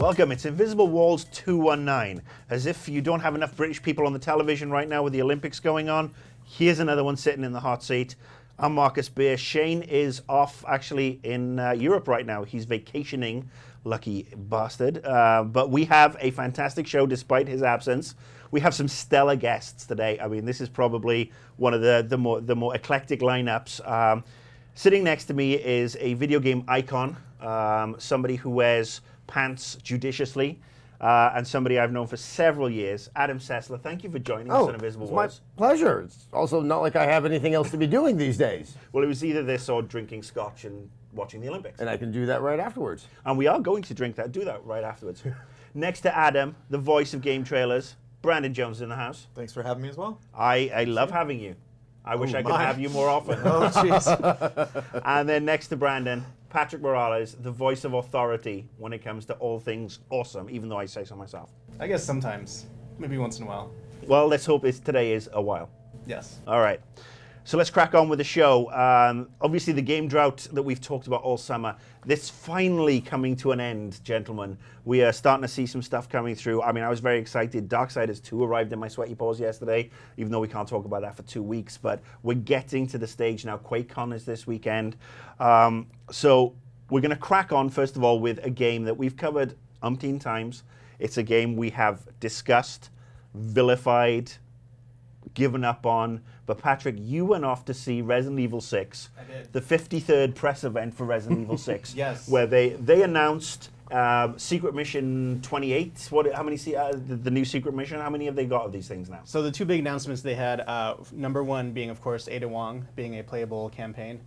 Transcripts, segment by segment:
Welcome, it's Invisible Walls 219. As if you don't have enough British people on the television right now with the Olympics going on, here's another one sitting in the hot seat. I'm Marcus Beer. Shane is off actually in Europe right now. He's vacationing, lucky bastard. But we have a fantastic show despite his absence. We have some stellar guests today. I mean, this is probably one of the more eclectic lineups. Sitting next to me is a video game icon, somebody who wears pants judiciously, and somebody I've known for several years, Adam Sessler. Thank you for joining us on Invisible Walls. My pleasure. It's also not like I have anything else to be doing these days. Well, it was either this or drinking scotch and watching the Olympics. And I can do that right afterwards. And we are going to do that right afterwards. Next to Adam, the voice of game trailers, Brandon Jones in the house. Thanks for having me as well. I love having you. I wish I could have you more often. Oh, jeez. And then next to Brandon, Patrick Morales, the voice of authority when it comes to all things awesome, even though I say so myself. I guess sometimes. Maybe once in a while. Well, let's hope today is a while. Yes. All right. So let's crack on with the show. Obviously, the game drought that we've talked about all summer, this finally coming to an end, gentlemen. We are starting to see some stuff coming through. I mean, I was very excited. Darksiders 2 arrived in my sweaty paws yesterday, even though we can't talk about that for 2 weeks. But we're getting to the stage now. QuakeCon is this weekend. So we're going to crack on, first of all, with a game that we've covered umpteen times. It's a game we have discussed, vilified, given up on. But Patrick, you went off to see Resident Evil 6. I did. The 53rd press event for Resident Evil 6. Yes. Where they announced Secret Mission 28. How many, the new Secret Mission, how many have they got of these things now? So the two big announcements they had, number one being, of course, Ada Wong being a playable campaign.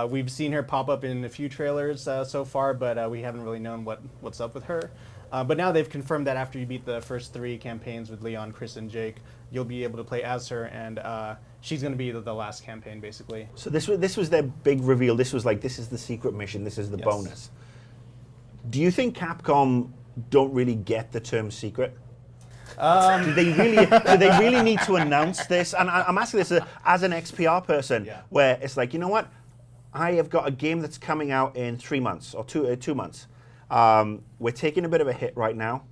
We've seen her pop up in a few trailers so far, but we haven't really known what's up with her. But now they've confirmed that after you beat the first 3 campaigns with Leon, Chris, and Jake, you'll be able to play as her, and she's going to be the last campaign, basically. So this was their big reveal. This was like, this is the secret mission. This is the bonus. Do you think Capcom don't really get the term secret? Do they really need to announce this? And I'm asking this as an XPR person, where it's like, you know what? I have got a game that's coming out in 3 months or 2 months. We're taking a bit of a hit right now.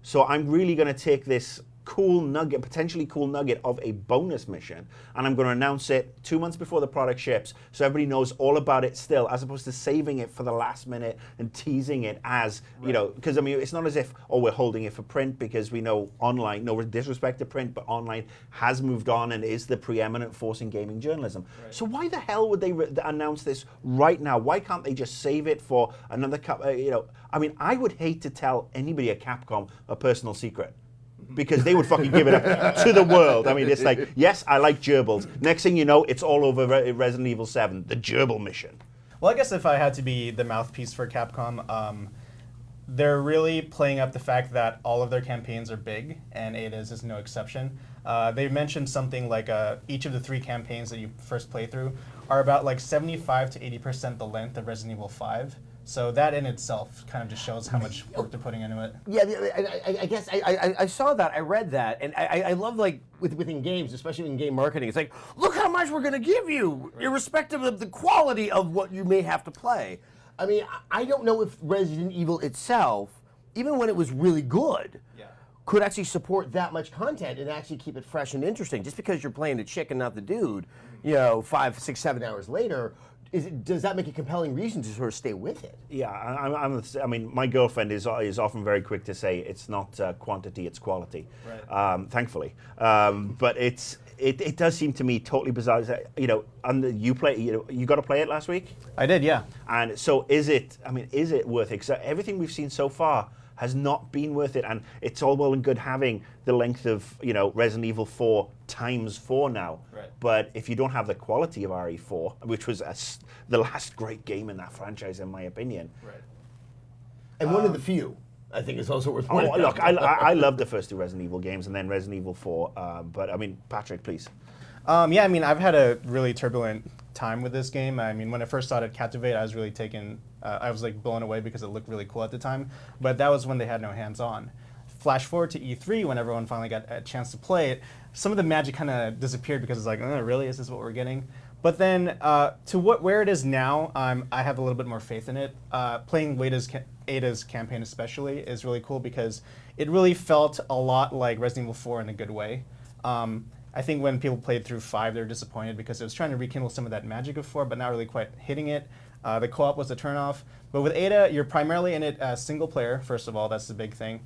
So I'm really going to take this potentially cool nugget of a bonus mission, and I'm going to announce it 2 months before the product ships, so everybody knows all about it still, as opposed to saving it for the last minute and teasing it as, you know, because I mean, it's not as if, oh, we're holding it for print, because we know online, no disrespect to print, but online has moved on and is the preeminent force in gaming journalism. Right. So why the hell would they announce this right now? Why can't they just save it for another you know, I mean, I would hate to tell anybody at Capcom a personal secret, because they would fucking give it up to the world. I mean, it's like, yes, I like gerbils. Next thing you know, it's all over Resident Evil 7, the gerbil mission. Well, I guess if I had to be the mouthpiece for Capcom, they're really playing up the fact that all of their campaigns are big, and Ada's is no exception. They mentioned something like each of the 3 campaigns that you first play through are about like 75 to 80% the length of Resident Evil 5. So that in itself kind of just shows how much work they're putting into it. Yeah, I guess I saw that, I read that, and I love, like, within games, especially in game marketing, it's like, look how much we're going to give you, irrespective of the quality of what you may have to play. I mean, I don't know if Resident Evil itself, even when it was really good, could actually support that much content and actually keep it fresh and interesting. Just because you're playing the chick and not the dude, you know, 5, 6, 7 hours later, does that make a compelling reason to sort of stay with it? Yeah, I mean, my girlfriend is often very quick to say it's not quantity, it's quality. Right. Thankfully, but it does seem to me totally bizarre. You know, and you got to play it last week. I did, yeah. And so, is it worth it? So everything we've seen so far has not been worth it, and it's all well and good having the length of, you know, Resident Evil 4 times 4 now. Right. But if you don't have the quality of RE4, which was the last great game in that franchise, in my opinion. Right. And one of the few, I think, is also worth pointing out. Look, I love the first 2 Resident Evil games, and then Resident Evil 4. But I mean, Patrick, please. Yeah, I mean, I've had a really turbulent time with this game. I mean, when I first started Captivate, I was really taken, I was like blown away because it looked really cool at the time, but that was when they had no hands-on. Flash forward to E3, when everyone finally got a chance to play it, some of the magic kind of disappeared because it's like, oh, really, is this what we're getting? But then where it is now, I have a little bit more faith in it. Playing Ada's campaign especially is really cool because it really felt a lot like Resident Evil 4 in a good way. I think when people played through 5, they were disappointed because it was trying to rekindle some of that magic of 4, but not really quite hitting it. The co-op was a turnoff. But with Ada, you're primarily in it single player, first of all, that's the big thing.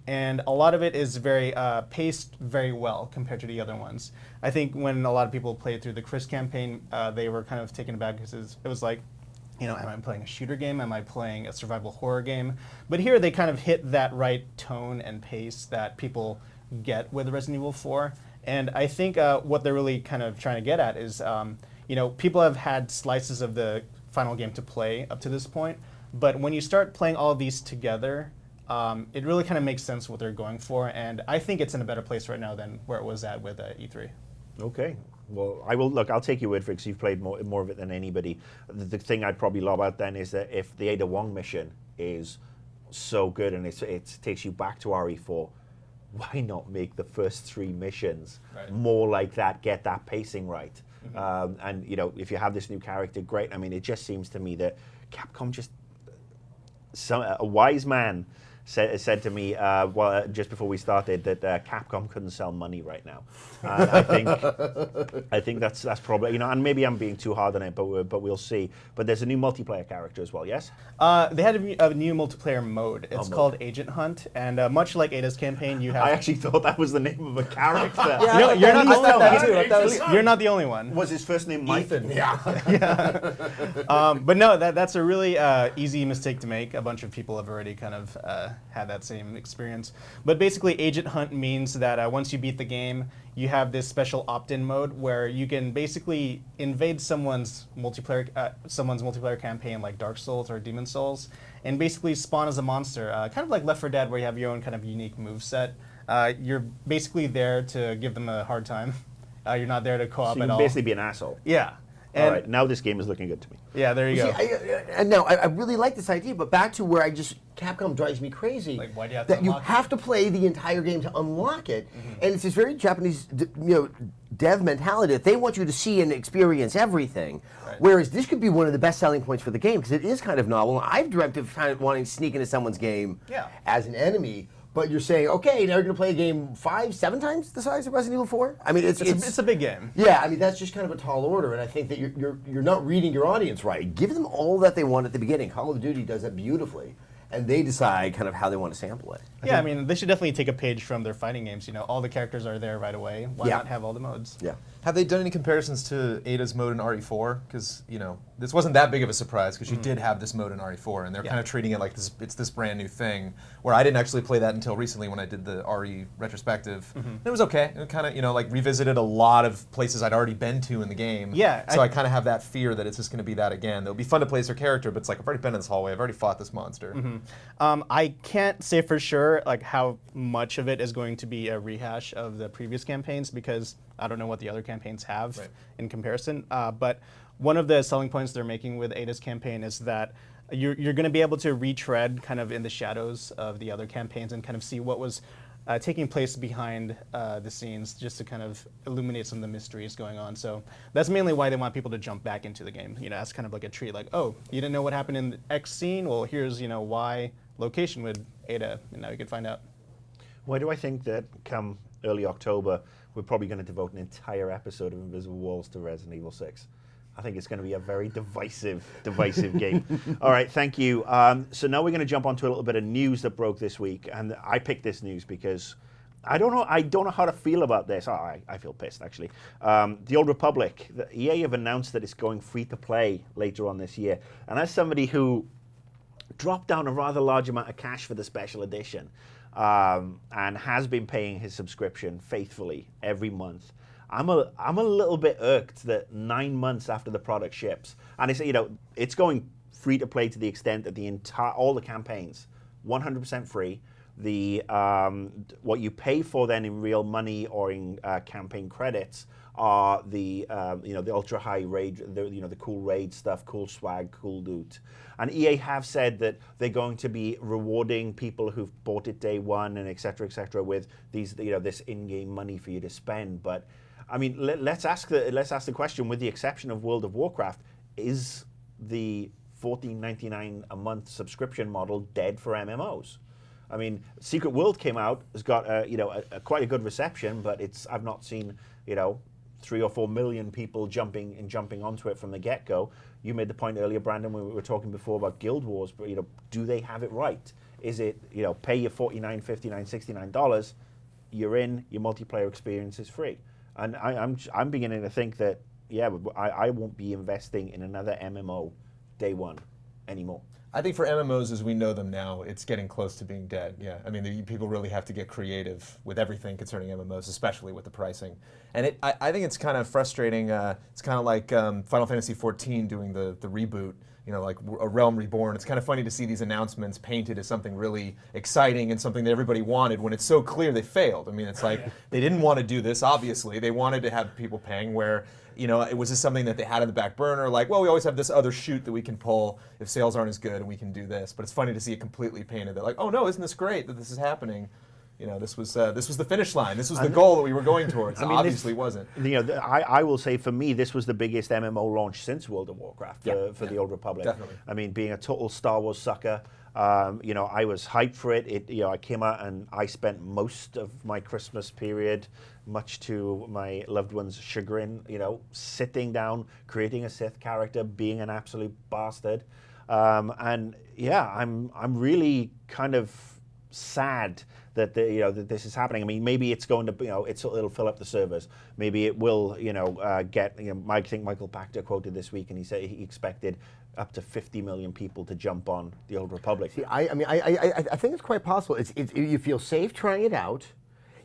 And a lot of it is very paced very well compared to the other ones. I think when a lot of people played through the Chris campaign, they were kind of taken aback because it was like, am I playing a shooter game? Am I playing a survival horror game? But here they kind of hit that right tone and pace that people get with Resident Evil 4. And I think what they're really kind of trying to get at is, people have had slices of the final game to play up to this point, but when you start playing all of these together, it really kind of makes sense what they're going for, and I think it's in a better place right now than where it was at with E3. Okay. Well, I'll take your word for it because you've played more of it than anybody. The thing I'd probably lob out then is that if the Ada Wong mission is so good and it takes you back to RE4, why not make the first 3 missions more like that, get that pacing right? And if you have this new character, great. I mean, it just seems to me that Capcom a wise man said to me just before we started that Capcom couldn't sell money right now. And I think that's probably, and maybe I'm being too hard on it, but we'll see. But there's a new multiplayer character as well, yes? They had a new multiplayer mode. It's called Agent Hunt, and much like Ada's campaign, you have. I actually thought that was the name of a character. You're not the only one. You're not the only one. Was his first name Mike? Ethan. Yeah. But no, that's a really easy mistake to make. A bunch of people have already kind of had that same experience. But basically, Agent Hunt means that once you beat the game, you have this special opt-in mode where you can basically invade someone's multiplayer campaign, like Dark Souls or Demon Souls, and basically spawn as a monster, kind of like Left 4 Dead, where you have your own kind of unique moveset. You're basically there to give them a hard time. You're not there to co-op So you at can all. basically be an asshole. Yeah. All right, now this game is looking good to me. Yeah, there you go. I really like this idea, but back to where Capcom drives me crazy. Like, why do you have to that you unlock it? have to play the entire game to unlock it, and it's this very Japanese, dev mentality that they want you to see and experience everything. Right. Whereas this could be one of the best selling points for the game because it is kind of novel. I've dreamt of kind of wanting to sneak into someone's game as an enemy. But you're saying, okay, now you're going to play a game 5, 7 times the size of Resident Evil 4? I mean, it's a big game. Yeah, I mean, that's just kind of a tall order, and I think that you're not reading your audience right. Give them all that they want at the beginning. Call of Duty does that beautifully, and they decide kind of how they want to sample it. Yeah, I mean, they should definitely take a page from their fighting games. All the characters are there right away. Why not have all the modes? Yeah. Have they done any comparisons to Ada's mode in RE4? Because, this wasn't that big of a surprise because you did have this mode in RE4, and they're kind of treating it like it's this brand new thing, where I didn't actually play that until recently when I did the RE retrospective. And it was okay. It kind of, revisited a lot of places I'd already been to in the game. Yeah. So I kind of have that fear that it's just going to be that again. It'll be fun to play as their character, but it's like, I've already been in this hallway. I've already fought this monster. I can't say for sure how much of it is going to be a rehash of the previous campaigns because I don't know what the other campaigns have in comparison. But one of the selling points they're making with Ada's campaign is that you're going to be able to retread kind of in the shadows of the other campaigns and kind of see what was taking place behind the scenes just to kind of illuminate some of the mysteries going on. So that's mainly why they want people to jump back into the game. As kind of like a treat, like, oh, you didn't know what happened in the X scene? Well, here's, Y location with Ada, and now you can find out. Why do I think that come early October, we're probably going to devote an entire episode of Invisible Walls to Resident Evil 6? I think it's going to be a very divisive game. All right, thank you. So now we're going to jump onto a little bit of news that broke this week, and I picked this news because I don't know how to feel about this. I feel pissed actually. The Old Republic, the EA have announced that it's going free to play later on this year, and as somebody who dropped down a rather large amount of cash for the special edition and has been paying his subscription faithfully every month, I'm a little bit irked that 9 months after the product ships, and it's going free to play to the extent that all the campaigns 100% free. The what you pay for then in real money or in campaign credits are the ultra high raid, the cool raid stuff, cool swag, cool loot. And EA have said that they're going to be rewarding people who've bought it day one and et cetera, with these this in-game money for you to spend. But I mean, let's ask the question. With the exception of World of Warcraft, is the $14.99 a month subscription model dead for MMOs? I mean, Secret World came out, has got quite a good reception, but I've not seen 3 or 4 million people jumping onto it from the get-go. You made the point earlier, Brandon, when we were talking before about Guild Wars, but do they have it right? Is it pay your $49, $59, $69, you're in, your multiplayer experience is free, and I'm beginning to think that I won't be investing in another MMO day one anymore. I think for MMOs as we know them now, it's getting close to being dead. Yeah, I mean, people really have to get creative with everything concerning MMOs, especially with the pricing. And I think it's kind of frustrating. It's kind of like Final Fantasy XIV doing the reboot. Like A Realm Reborn. It's kind of funny to see these announcements painted as something really exciting and something that everybody wanted when it's so clear they failed. I mean, it's like they didn't want to do this, obviously. They wanted to have people paying where, it was just something that they had in the back burner, like, well, we always have this other shoot that we can pull if sales aren't as good and we can do this. But it's funny to see it completely painted that, like, oh no, isn't this great that this is happening? This was the finish line. This was the goal that we were going towards. Obviously wasn't. I will say for me, this was the biggest MMO launch since World of Warcraft for the Old Republic. Definitely. I mean, being a total Star Wars sucker, I was hyped for it. I came out and I spent most of my Christmas period, much to my loved ones' chagrin, sitting down, creating a Sith character, being an absolute bastard, I'm really kind of sad that that this is happening. I mean, maybe it's going to it'll fill up the servers. Maybe it will get I think Michael Pachter quoted this week, and he said he expected up to 50 million people to jump on the Old Republic. See, I think it's quite possible. It's you feel safe trying it out.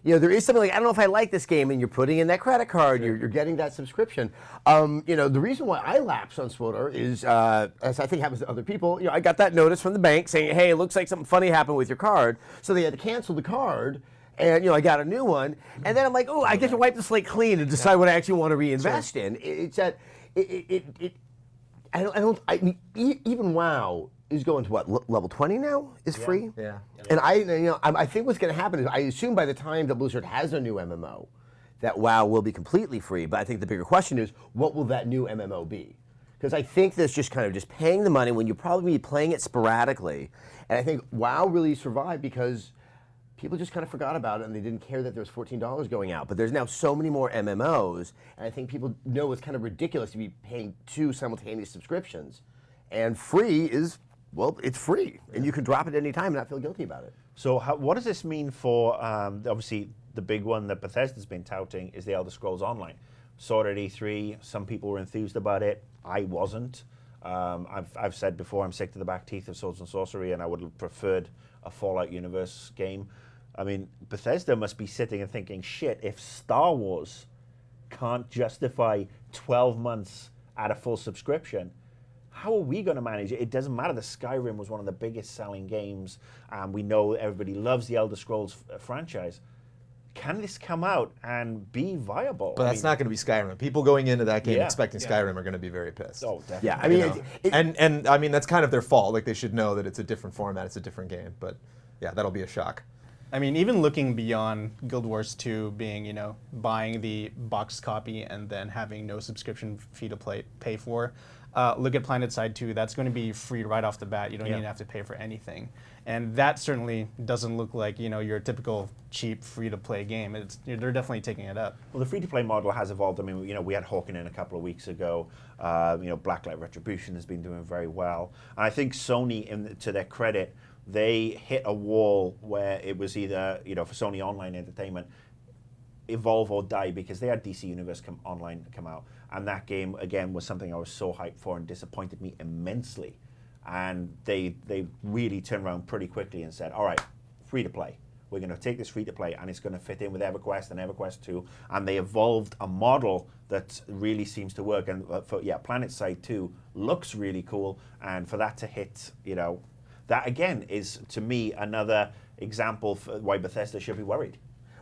There is something like, I don't know if I like this game, and you're putting in that credit card, you're getting that subscription. The reason why I lapsed on SWTOR is, as I think happens to other people, I got that notice from the bank saying, hey, it looks like something funny happened with your card. So they had to cancel the card, and I got a new one. And then I'm like, oh, I get to wipe the slate clean and decide what I actually want to reinvest in. It's that, even WoW is going to what, level 20 now is free? Yeah. And I think what's going to happen is, I assume by the time that Blizzard has a new MMO, that WoW will be completely free. But I think the bigger question is, what will that new MMO be? Because I think that's just kind of just paying the money when you probably be playing it sporadically. And I think WoW really survived because people just kind of forgot about it and they didn't care that there was $14 going out. But there's now so many more MMOs, and I think people know it's kind of ridiculous to be paying 2 simultaneous subscriptions. And free is, well, it's free, and you can drop it any time and not feel guilty about it. So what does this mean for, obviously, the big one that Bethesda's been touting is the Elder Scrolls Online. Saw it at E3, some people were enthused about it, I wasn't. I've said before, I'm sick to the back teeth of Swords and Sorcery, and I would have preferred a Fallout Universe game. I mean, Bethesda must be sitting and thinking, shit, if Star Wars can't justify 12 months at a full subscription, how are we going to manage it? It doesn't matter. The Skyrim was one of the biggest selling games, and we know everybody loves the Elder Scrolls franchise. Can this come out and be viable? But that's not going to be Skyrim. People going into that game expecting Skyrim are going to be very pissed. Oh, definitely. Yeah, I mean, and I mean, that's kind of their fault. Like, they should know that it's a different format, it's a different game. But yeah, that'll be a shock. I mean, even looking beyond Guild Wars 2 being, buying the box copy and then having no subscription fee to pay for, look at PlanetSide 2. That's going to be free right off the bat. You don't even have to pay for anything. And that certainly doesn't look like, your typical cheap free-to-play game. They're definitely taking it up. Well, the free-to-play model has evolved. I mean, we had Hawken in a couple of weeks ago. Blacklight Retribution has been doing very well. And I think Sony, to their credit, they hit a wall where it was either, for Sony Online Entertainment, evolve or die, because they had DC Universe Online come out. And that game, again, was something I was so hyped for and disappointed me immensely. And they really turned around pretty quickly and said, all right, free to play. We're going to take this free to play, and it's going to fit in with EverQuest and EverQuest 2. And they evolved a model that really seems to work. And PlanetSide 2 looks really cool. And for that to hit, that again is, to me, another example for why Bethesda should be worried.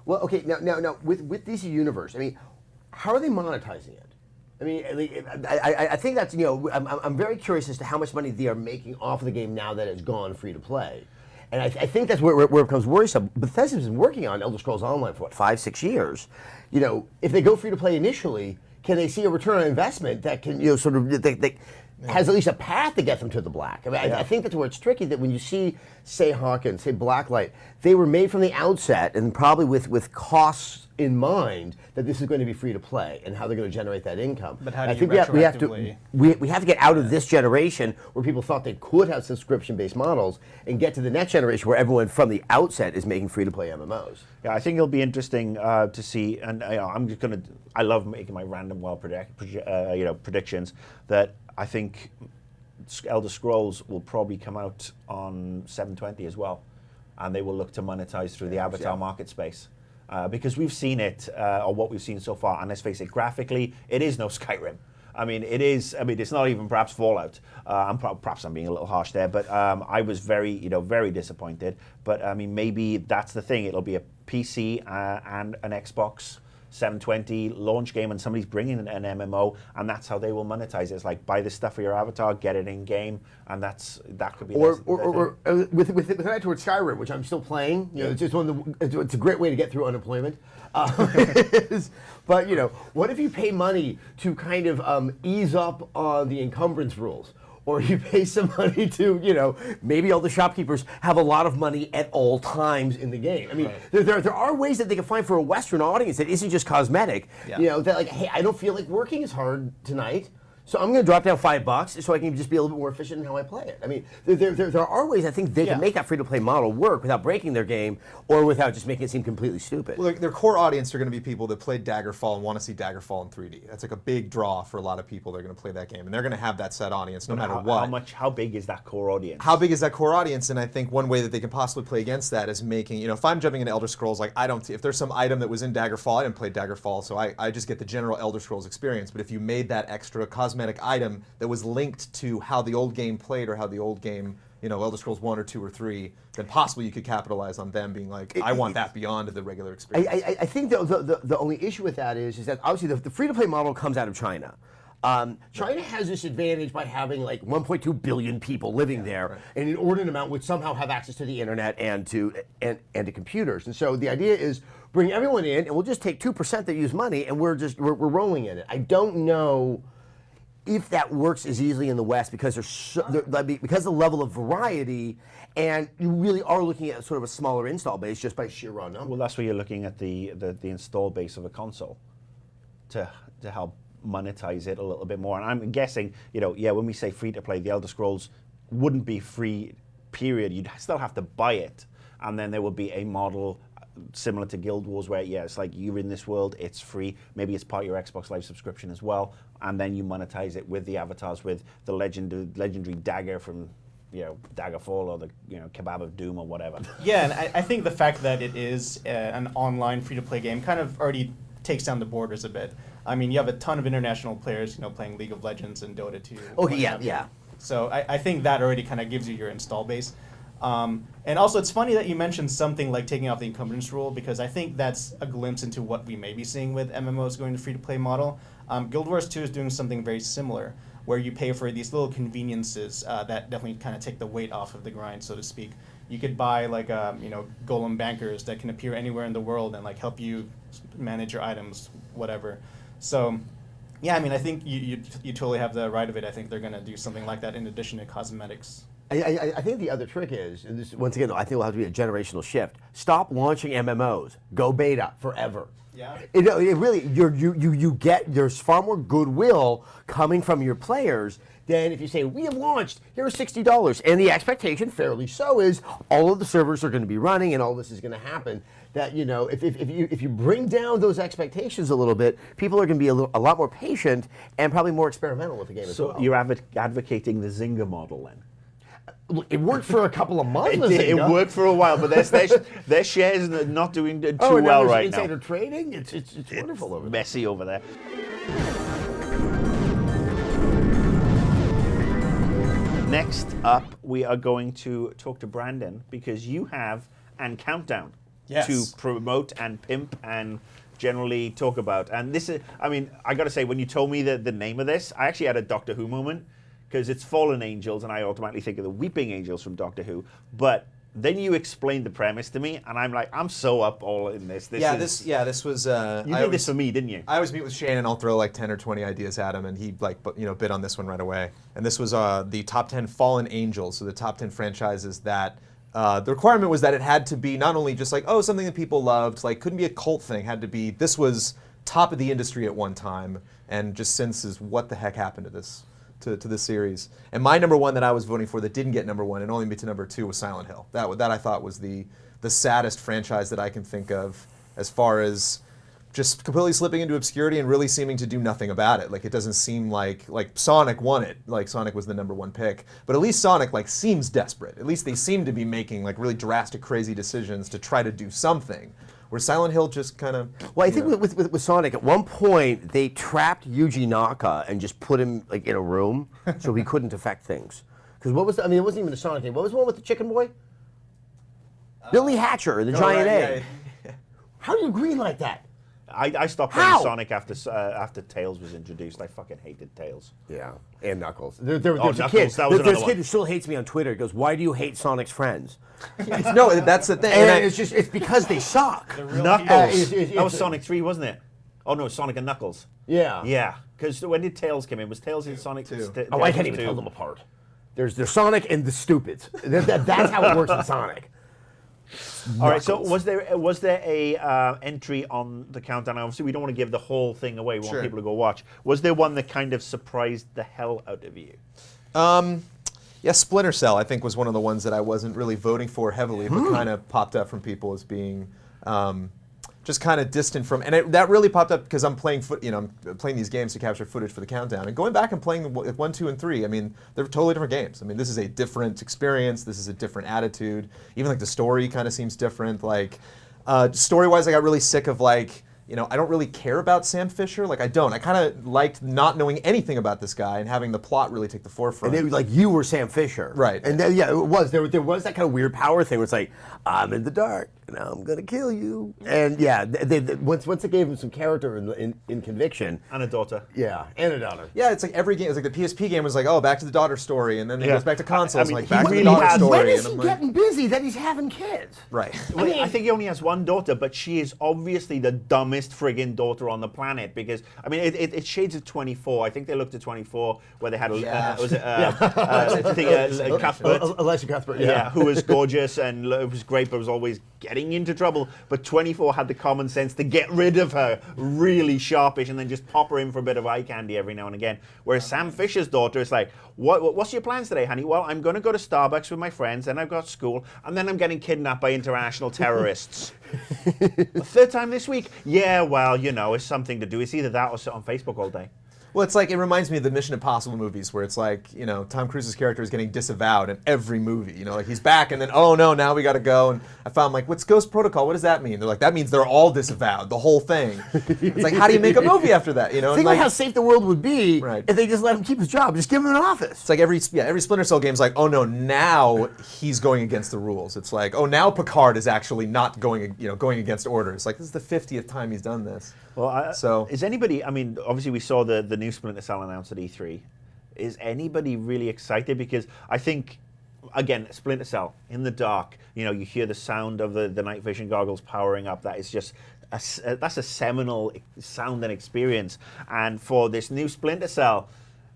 Well, okay, now with DC Universe, I mean, how are they monetizing it? I mean, I think that's, I'm very curious as to how much money they are making off of the game now that it's gone free to play. And I think that's where it becomes worrisome. Bethesda's been working on Elder Scrolls Online for what, 5-6 years. If they go free to play initially, can they see a return on investment that can sort of has at least a path to get them to the black? I mean, I think that's where it's tricky. That when you see, say, Hawkins, say Blacklight, they were made from the outset, and probably with costs in mind, that this is going to be free to play and how they're going to generate that income. But how do I you think we have to get out of this generation where people thought they could have subscription-based models and get to the next generation where everyone from the outset is making free-to-play MMOs. Yeah, I think it'll be interesting to see, and I'm just gonna. I love making my random predictions. That I think Elder Scrolls will probably come out on 720 as well, and they will look to monetize through the avatar market space. Because we've seen it, or what we've seen so far, and let's face it, graphically, it is no Skyrim. I mean, it is. I mean, it's not even perhaps Fallout. Perhaps I'm being a little harsh there, but I was very, very disappointed. But I mean, maybe that's the thing. It'll be a PC and an Xbox 720 launch game, and somebody's bringing an MMO, and that's how they will monetize it. It's like, buy this stuff for your avatar, get it in game, and that could be. Or with an eye towards Skyrim, which I'm still playing. It's just it's a great way to get through unemployment. But what if you pay money to kind of ease up on the encumbrance rules? Or you pay some money to, maybe all the shopkeepers have a lot of money at all times in the game. I mean, there are ways that they can find for a Western audience that isn't just cosmetic. Yeah. That like, hey, I don't feel like working as hard tonight, so I'm going to drop down $5 so I can just be a little bit more efficient in how I play it. I mean, there are ways I think they can make that free-to-play model work without breaking their game or without just making it seem completely stupid. Well, their core audience are going to be people that played Daggerfall and want to see Daggerfall in 3D. That's like a big draw for a lot of people that are going to play that game, and they're going to have that set audience no matter what. How big is that core audience? How big is that core audience? And I think one way that they can possibly play against that is making, if I'm jumping into Elder Scrolls, like if there's some item that was in Daggerfall, I didn't play Daggerfall, so I just get the general Elder Scrolls experience. But if you made that extra cosmetic item that was linked to how the old game played or how the old game, Elder Scrolls 1 or 2 or 3, then possibly you could capitalize on them being like, I want that beyond the regular experience. I think the only issue with that is that obviously the free-to-play model comes out of China. China has this advantage by having like 1.2 billion people living there, and an inordinate amount would somehow have access to the internet and to computers. And so the idea is bring everyone in, and we'll just take 2% that use money, and we're rolling in it. I don't know if that works as easily in the West because because of the level of variety, and you really are looking at sort of a smaller install base just by sheer raw number. Well, that's where you're looking at the install base of a console to help monetize it a little bit more. And I'm guessing, when we say free to play, the Elder Scrolls wouldn't be free, period. You'd still have to buy it, and then there would be a model similar to Guild Wars where it's like you're in this world, it's free, maybe it's part of your Xbox Live subscription as well, and then you monetize it with the avatars, with the legendary dagger from Daggerfall, or the Kebab of Doom or whatever. Yeah, and I think the fact that it is an online free-to-play game kind of already takes down the borders a bit. I mean, you have a ton of international players, playing League of Legends and Dota 2. Oh, yeah. So I think that already kind of gives you your install base. And also, it's funny that you mentioned something like taking off the encumbrance rule, because I think that's a glimpse into what we may be seeing with MMOs going to free-to-play model. Guild Wars 2 is doing something very similar, where you pay for these little conveniences that definitely kind of take the weight off of the grind, so to speak. You could buy like golem bankers that can appear anywhere in the world and like help you manage your items, whatever. So, yeah, I mean, I think you totally have the right of it. I think they're going to do something like that in addition to cosmetics. I think the other trick is, and this, once again, I think will have to be a generational shift. Stop launching MMOs. Go beta forever. Yeah. It really, there's far more goodwill coming from your players than if you say, we have launched, here's $60. And the expectation, fairly so, is all of the servers are going to be running and all this is going to happen. That, if you bring down those expectations a little bit, people are going to be a lot more patient and probably more experimental with the game as well. So you're advocating the Zynga model then? Look, it worked for a couple of months. It worked for a while, but their shares are not doing too well right now. Insider trading, it's wonderful over there. Messy over there. Next up, we are going to talk to Brandon, because you have an Countdown to promote and pimp and generally talk about. And this is, I mean, I got to say, when you told me the name of this, I actually had a Doctor Who moment, because it's Fallen Angels, and I automatically think of the Weeping Angels from Doctor Who. But Then you explained the premise to me, and I'm like, I'm so up all in this. This was. You did this for me, didn't you? I always meet with Shane, and I'll throw like 10 or 20 ideas at him, and he bid on this one right away. And this was the top 10 Fallen Angels, so the top 10 franchises that. The requirement was that it had to be not only just like, oh, something that people loved, like couldn't be a cult thing, had to be, this was top of the industry at one time, and just since is what the heck happened to this to this series. And my number one that I was voting for that didn't get number one and only made to number two was Silent Hill. That I thought was the saddest franchise that I can think of as far as just completely slipping into obscurity and really seeming to do nothing about it. Like, it doesn't seem like Sonic won it. Like, Sonic was the number one pick. But at least Sonic, like, seems desperate. At least they seem to be making, like, really drastic, crazy decisions to try to do something. Where Silent Hill just kind of... Well, I think with Sonic, at one point, they trapped Yuji Naka and just put him, like, in a room so he couldn't affect things. Because what was it wasn't even a Sonic thing. What was the one with the chicken boy? Billy Hatcher, the giant egg. Yeah. How do you agree like that? I stopped playing Sonic after Tails was introduced. I fucking hated Tails. Yeah, and Knuckles. There's a Knuckles, kid. that was There's another a kid who still hates me on Twitter. He goes, "Why do you hate Sonic's friends?" No, that's the thing. And it's because they suck. Knuckles. That was Sonic 3, wasn't it? Oh no, Sonic and Knuckles. Yeah. Yeah. Because when did Tails come in? Was Tails in Sonic 2? Oh, I can't even tell them apart. There's Sonic and the Stupids. That's how it works in Sonic. All right. So was there a entry on the countdown? Obviously, we don't want to give the whole thing away. We want people to go watch. Was there one that kind of surprised the hell out of you? Yeah, Splinter Cell, I think, was one of the ones that I wasn't really voting for heavily, but kind of popped up from people as being just kind of distant from. And that really popped up because I'm playing I'm playing these games to capture footage for the countdown, and going back and playing 1, 2, and 3. I mean, they're totally different games. I mean, this is a different experience. This is a different attitude. Even like the story kind of seems different. Like story-wise, I got really sick of like. I don't really care about Sam Fisher. Like, I don't. I kind of liked not knowing anything about this guy and having the plot really take the forefront. And like you were Sam Fisher, right? And then, it was there was that kind of weird power thing where it's like, I'm in the dark and I'm gonna kill you. And yeah, once they gave him some character in Conviction And a daughter. Yeah, and a daughter. Yeah, it's like every game. It's like the PSP game was like, oh, back to the daughter story, and then it goes back to consoles, I mean, like back to the really daughter story. When is and he I'm like, getting busy that he's having kids? right? I think he only has one daughter, but she is obviously the dumbest friggin' daughter on the planet because I mean it shades of 24. I think they looked at 24 where they had Cuthbert, Elisha Cuthbert, who was gorgeous and was great, but was always getting into trouble. But 24 had the common sense to get rid of her really sharpish and then just pop her in for a bit of eye candy every now and again. Whereas Sam Fisher's daughter is like, what's your plans today, honey? Well, I'm going to go to Starbucks with my friends, then I've got school, and then I'm getting kidnapped by international terrorists. The third time this week? Yeah, well, it's something to do. It's either that or sit on Facebook all day. Well, it's like, it reminds me of the Mission Impossible movies where it's like, Tom Cruise's character is getting disavowed in every movie. Like he's back and then, oh no, now we got to go. And I found like, what's Ghost Protocol? What does that mean? They're like, that means they're all disavowed, the whole thing. It's like, how do you make a movie after that? Think about how safe the world would be Right. if they just let him keep his job. Just give him an office. It's like every Splinter Cell game's like, oh no, now he's going against the rules. It's like, oh, now Picard is actually not going against orders. Like, this is the 50th time he's done this. Well, so is anybody? I mean, obviously we saw the new Splinter Cell announced at E3. Is anybody really excited? Because I think, again, Splinter Cell in the dark. You hear the sound of the night vision goggles powering up. That is just that's a seminal sound and experience. And for this new Splinter Cell,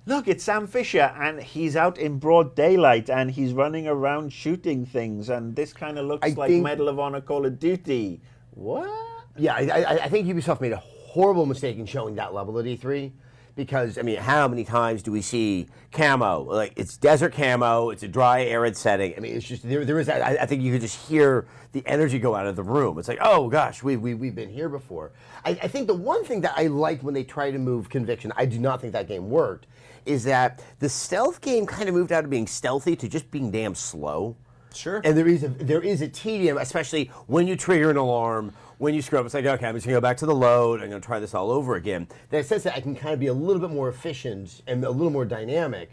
look, it's Sam Fisher, and he's out in broad daylight, and he's running around shooting things, and this kind of looks like Medal of Honor Call of Duty. What? Yeah, I think Ubisoft made a horrible mistake in showing that level at E3 because, I mean, how many times do we see camo? Like, it's desert camo, it's a dry, arid setting. I mean, it's just, there is that, I think you could just hear the energy go out of the room. It's like, oh gosh, we've been here before. I think the one thing that I liked when they tried to move Conviction, I do not think that game worked, is that the stealth game kind of moved out of being stealthy to just being damn slow. Sure. And there is a tedium, especially when you trigger an alarm, when you screw up. It's like, okay, I'm just going to go back to the load. I'm going to try this all over again. That says that I can kind of be a little bit more efficient and a little more dynamic.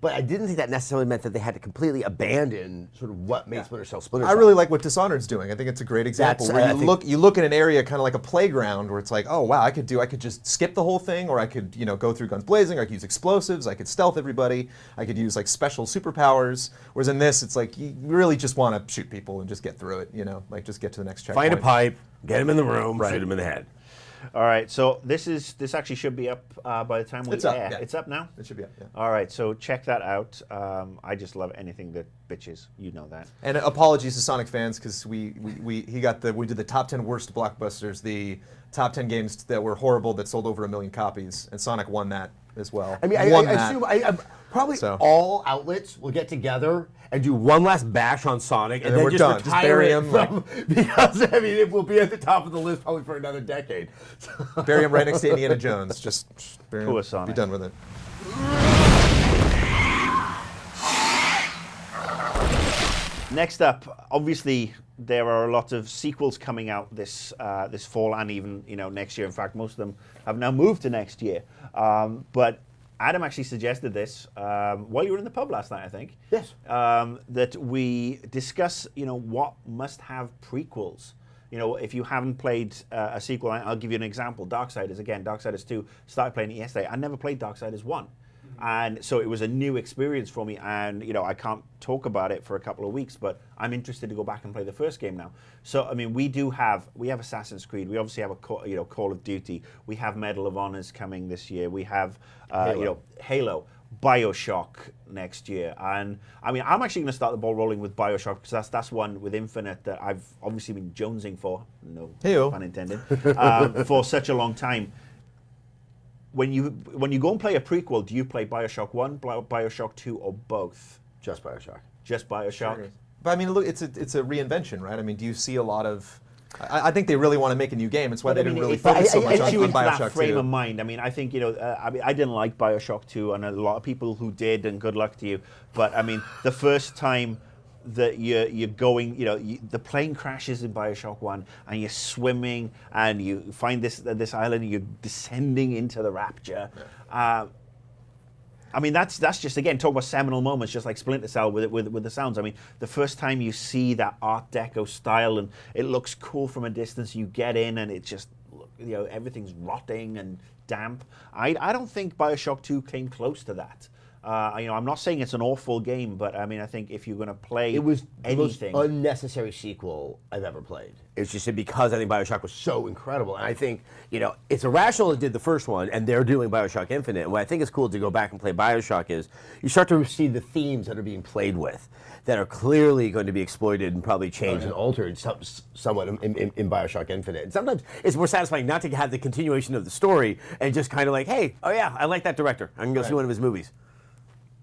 but I didn't think that necessarily meant that they had to completely abandon sort of what made Splinter Cell Splinter I Cell. really like what Dishonored's doing. I think it's a great example That's- where I think- you look at an area kind of like a playground where it's like, oh wow, I could just skip the whole thing, or I could go through guns blazing, or I could use explosives, I could stealth everybody, I could use like special superpowers. Whereas in this, it's like you really just want to shoot people and just get through it, like just get to the next checkpoint. Find a pipe, get him in the room, shoot him in the head. All right, so this actually should be up by the time we It's up, air. yeah. It's up now? It should be up, yeah. All right, so check that out. I just love anything that bitches. You know that. And apologies to Sonic fans because we did the top 10 worst blockbusters, the top 10 games that were horrible that sold over 1 million copies, and Sonic won that as well. I mean, I Won that. assume probably So. all outlets will get together and do one last bash on Sonic, and then we're just done. Just retire bury it him, from, because I mean it will be at the top of the list probably for another decade. Bury him right next to Indiana Jones. Just bury him, Poor be Sonic. done with it. Next up, obviously, there are a lot of sequels coming out this fall and even next year. In fact, most of them have now moved to next year. But Adam actually suggested this while you were in the pub last night, I think. Yes. That we discuss, what must have prequels. If you haven't played a sequel, I'll give you an example. Darksiders 2. Started playing it yesterday. I never played Darksiders 1. And so it was a new experience for me, and I can't talk about it for a couple of weeks, but I'm interested to go back and play the first game now. So I mean, we have Assassin's Creed, we obviously have a Call of Duty, we have Medal of Honors coming this year, we have Halo, BioShock next year, and I mean, I'm actually going to start the ball rolling with BioShock because that's one with Infinite that I've obviously been jonesing for, no Hey-o. pun intended, for such a long time. When you go and play a prequel, do you play BioShock 1, BioShock 2, or both? Just BioShock. Just BioShock? But I mean, look, it's a reinvention, right? I mean, do you see a lot of? I think they really want to make a new game. It's why they didn't really focus so much It puts you on into that BioShock frame 2. of mind. I mean, I think I didn't like BioShock 2, and a lot of people who did, and good luck to you. But I mean, the first time that you're going, the plane crashes in BioShock 1, and you're swimming, and you find this island, and you're descending into the Rapture. Yeah. I mean, that's just, again, talk about seminal moments, just like Splinter Cell with the sounds. I mean, the first time you see that Art Deco style, and it looks cool from a distance, you get in, and it just, everything's rotting and damp. I don't think BioShock 2 came close to that. I'm not saying it's an awful game, but I mean, I think if you're going to play It was anything, the most unnecessary sequel I've ever played. It's just because I think BioShock was so incredible. And I think, it's irrational that did the first one, and they're doing BioShock Infinite. And what I think is cool to go back and play BioShock is you start to see the themes that are being played with that are clearly going to be exploited and probably changed and altered somewhat in BioShock Infinite. And sometimes it's more satisfying not to have the continuation of the story and just kind of like, hey, oh yeah, I like that director. I'm going to go see one of his movies.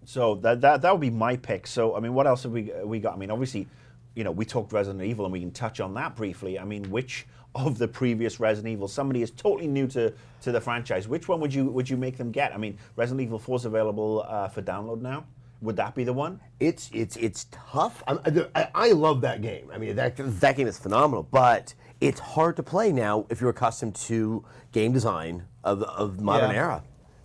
So that would be my pick. So I mean, what else have we got? I mean, obviously, we talked Resident Evil, and we can touch on that briefly. I mean, which of the previous Resident Evil, somebody is totally new to the franchise, which one would you make them get? I mean, Resident Evil 4 is available for download now. Would that be the one? It's tough. I love that game. I mean, that game is phenomenal, but it's hard to play now if you're accustomed to game design of modern era.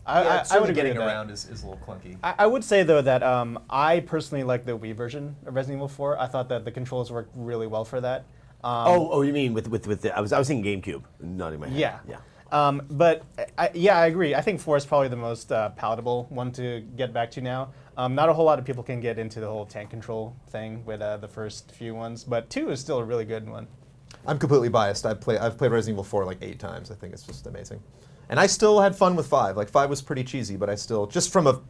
I would agree getting with that. around is a little clunky. I would say though that I personally like the Wii version of Resident Evil 4. I thought that the controls worked really well for that. You mean with the? I was thinking GameCube, not in my head. Yeah. But I agree. I think 4 is probably the most palatable one to get back to now. Not a whole lot of people can get into the whole tank control thing with the first few ones, but 2 is still a really good one. I'm completely biased. I've played Resident Evil 4 like 8 times. I think it's just amazing. And I still had fun with 5. Like 5 was pretty cheesy, but I still, just from a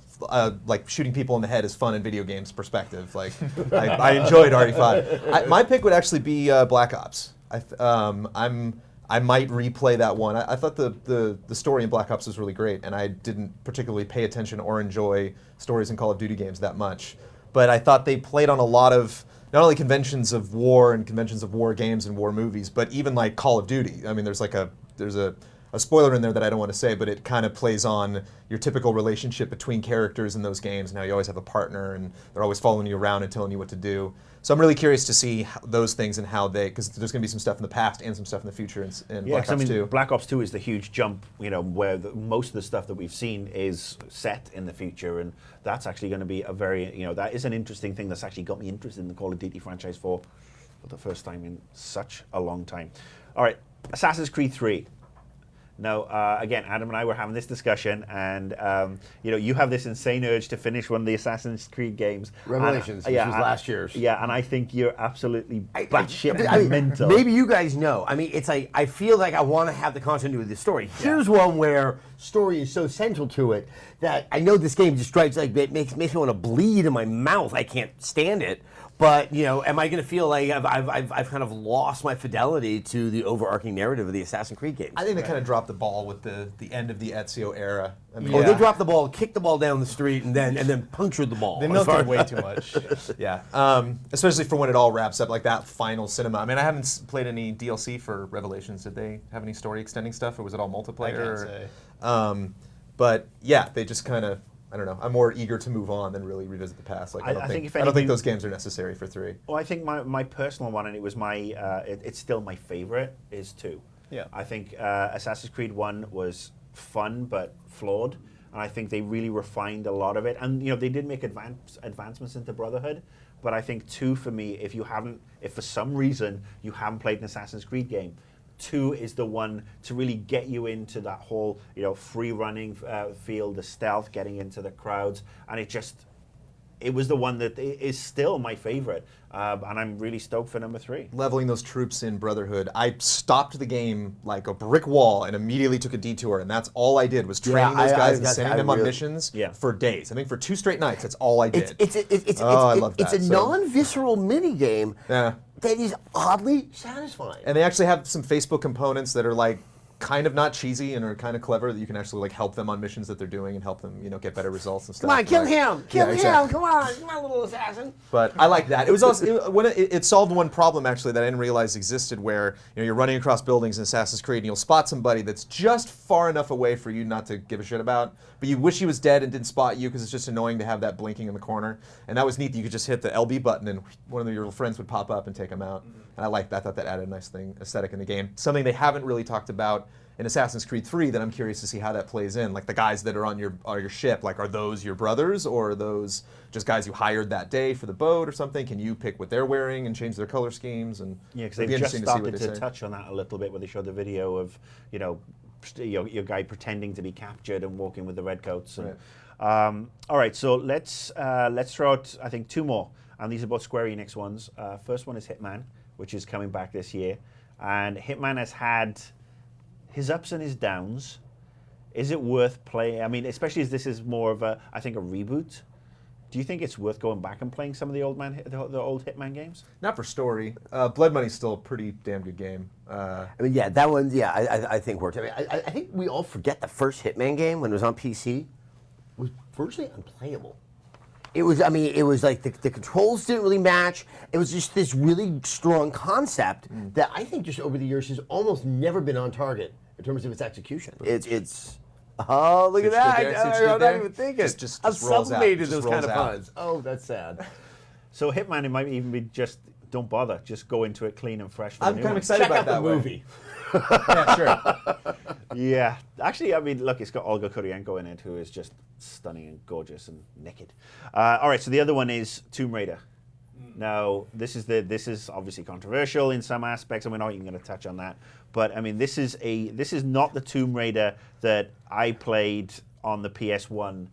like shooting people in the head is fun in video games perspective. Like I enjoyed RE5. My pick would actually be Black Ops. I might replay that one. I thought the story in Black Ops was really great, and I didn't particularly pay attention or enjoy stories in Call of Duty games that much. But I thought they played on a lot of not only conventions of war and conventions of war games and war movies, but even like Call of Duty. I mean, there's a a spoiler in there that I don't want to say, but it kind of plays on your typical relationship between characters in those games, and how you always have a partner, and they're always following you around and telling you what to do. So I'm really curious to see those things and how they, because there's going to be some stuff in the past and some stuff in the future in Black Ops 2. Black Ops 2 is the huge jump, where most of the stuff that we've seen is set in the future, and that's actually going to be a very, that is an interesting thing that's actually got me interested in the Call of Duty franchise for the first time in such a long time. All right, Assassin's Creed 3. Now, again, Adam and I were having this discussion, and you have this insane urge to finish one of the Assassin's Creed games. Revelations, which was last year's. Yeah, and I think you're absolutely batshit mental. Maybe you guys know. I mean, it's like, I feel like I want to have the continuity of the story. Here's one where story is so central to it that I know this game just strikes, like, it makes me want to bleed in my mouth. I can't stand it. But, am I going to feel like I've kind of lost my fidelity to the overarching narrative of the Assassin's Creed games? I think they kind of dropped the ball with the end of the Ezio era. I mean, they dropped the ball, kicked the ball down the street, and then punctured the ball. They milked it way too much. Yeah, especially for when it all wraps up, like that final cinema. I mean, I haven't played any DLC for Revelations. Did they have any story extending stuff, or was it all multiplayer? I can't say. But yeah, they just kind of, I don't know. I'm more eager to move on than really revisit the past. Like I don't think those games are necessary for 3. Well, I think my personal one, and it was it's still my favorite, is 2. Yeah. I think Assassin's Creed 1 was fun but flawed, and I think they really refined a lot of it. And they did make advancements into Brotherhood, but I think 2 for me, if for some reason you haven't played an Assassin's Creed game, 2 is the one to really get you into that whole, free running feel, the stealth, getting into the crowds, and it was the one that is still my favorite, and I'm really stoked for number 3. Leveling those troops in Brotherhood, I stopped the game like a brick wall and immediately took a detour, and that's all I did was training those guys and sending them on missions for days. I think for 2 straight nights, that's all I did. I love that. It's a non-visceral mini game. Yeah. That is oddly satisfying. And they actually have some Facebook components that are like kind of not cheesy and are kind of clever, that you can actually like help them on missions that they're doing and help them, get better results and stuff. Come on, kill him! Kill him! Come on, little assassin! But I like that. It was also when it solved one problem actually that I didn't realize existed, where you're running across buildings in Assassin's Creed and you'll spot somebody that's just far enough away for you not to give a shit about, but you wish he was dead and didn't spot you because it's just annoying to have that blinking in the corner. And that was neat that you could just hit the LB button and one of your friends would pop up and take him out. And I liked that. I thought that added a nice aesthetic in the game. Something they haven't really talked about in Assassin's Creed 3 that I'm curious to see how that plays in. Like the guys that are on your ship, like are those your brothers, or are those just guys you hired that day for the boat or something? Can you pick what they're wearing and change their color schemes? And because they've just started to touch on that a little bit, where they showed the video of your guy pretending to be captured and walking with the redcoats. And, right. All right, so let's throw out, I think, 2 more, and these are both Square Enix ones. First one is Hitman, which is coming back this year, and Hitman has had his ups and his downs. Is it worth playing? I mean, especially as this is more of a reboot. Do you think it's worth going back and playing some of the old Hitman games? Not for story. Blood Money's still a pretty damn good game. I mean, yeah, that one, I think worked. I mean, I think we all forget the first Hitman game when it was on PC was virtually unplayable. It was like the controls didn't really match. It was just this really strong concept that I think just over the years has almost never been on target in terms of its execution. It's oh, look at that! I'm not even thinking. I've sublimated those kind of puns. Oh, that's sad. So Hitman, it might even be just don't bother. Just go into it clean and fresh. I'm kind of excited about that movie. Yeah, sure. Yeah, actually, I mean, look, it's got Olga Kurylenko in it, who is just stunning and gorgeous and naked. All right, so the other one is Tomb Raider. Now, this is obviously controversial in some aspects, and we're not even going to touch on that. But I mean, this is not the Tomb Raider that I played on the PS1.